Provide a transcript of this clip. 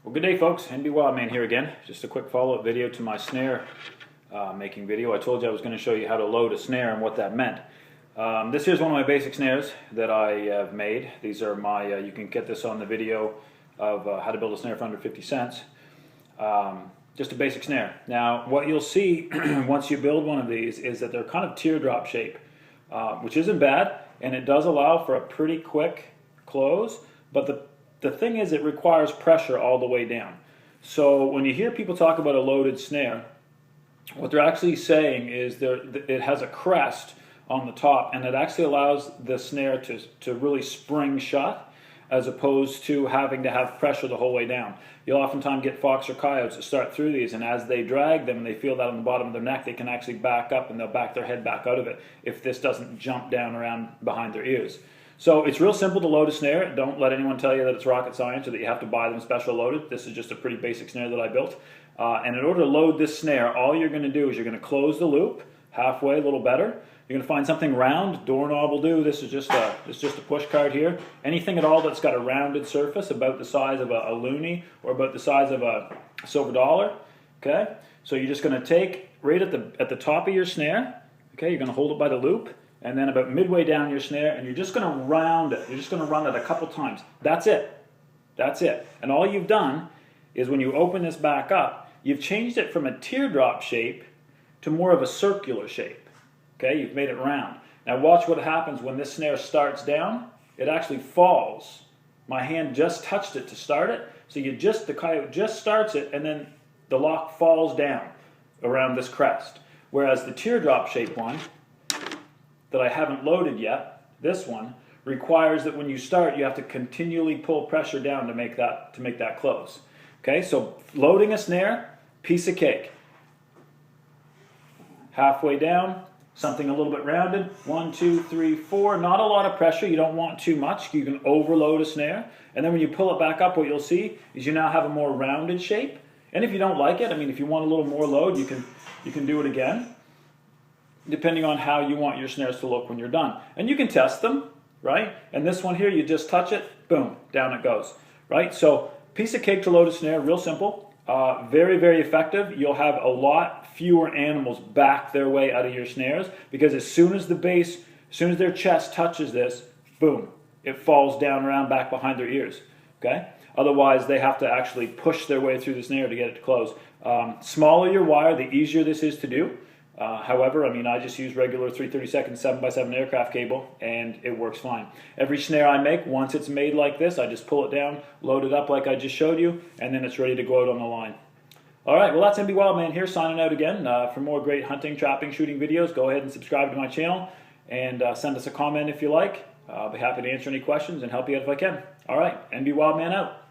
Well, good day, folks. NBWildman here again. Just a quick follow-up video to my snare making video. I told you I was going to show you how to load a snare and what that meant. This here's one of my basic snares that I have made. These are my, you can get this on the video of how to build a snare for under 50 cents. Just a basic snare. Now, what you'll see once you build one of these is that they're kind of teardrop shape, which isn't bad, and it does allow for a pretty quick close, but the thing is, it requires pressure all the way down. So when you hear people talk about a loaded snare, what they're actually saying is it has a crest on the top, and it actually allows the snare to really spring shut, as opposed to having to have pressure the whole way down. You'll oftentimes get fox or coyotes that start through these, and as they drag them and they feel that on the bottom of their neck, they can actually back up and they'll back their head back out of it if this doesn't jump down around behind their ears. So it's real simple to load a snare. Don't let anyone tell you that it's rocket science or that you have to buy them special loaded. This is just a pretty basic snare that I built. And in order to load this snare, all you're going to do is you're going to close the loop halfway, a little better. You're going to find something round. Doorknob will do. This is just a push card here. Anything at all that's got a rounded surface, about the size of a loonie or about the size of a silver dollar. Okay. So you're just going to take right at the top of your snare. Okay. You're going to hold it by the loop. And then about midway down your snare, and you're just going to round it. You're just going to run it a couple times. That's it. That's it. And all you've done is when you open this back up, you've changed it from a teardrop shape to more of a circular shape. Okay, you've made it round. Now watch what happens when this snare starts down. It actually falls. My hand just touched it to start it. So the coyote just starts it, and then the lock falls down around this crest. Whereas the teardrop shape one that I haven't loaded yet, this one, requires that when you start, you have to continually pull pressure down to make that close. Okay, so loading a snare, piece of cake. Halfway down, something a little bit rounded. 1, 2, 3, 4. Not a lot of pressure. You don't want too much. You can overload a snare. And then when you pull it back up, what you'll see is you now have a more rounded shape. And if you don't like it, I mean, if you want a little more load, you can do it again, depending on how you want your snares to look when you're done. And you can test them, right? And this one here, you just touch it, boom, down it goes, right? So piece of cake to load a snare, real simple, very, very effective. You'll have a lot fewer animals back their way out of your snares, because as soon as their chest touches this, boom, it falls down around back behind their ears, okay? Otherwise, they have to actually push their way through the snare to get it to close. Smaller your wire, the easier this is to do. However, I mean, I just use regular 3/32 7x7 aircraft cable, and it works fine. Every snare I make, once it's made like this, I just pull it down, load it up like I just showed you, and then it's ready to go out on the line. All right, well, that's NBWildman here, signing out again. For more great hunting, trapping, shooting videos, go ahead and subscribe to my channel, and send us a comment if you like. I'll be happy to answer any questions and help you out if I can. All right, NBWildman out.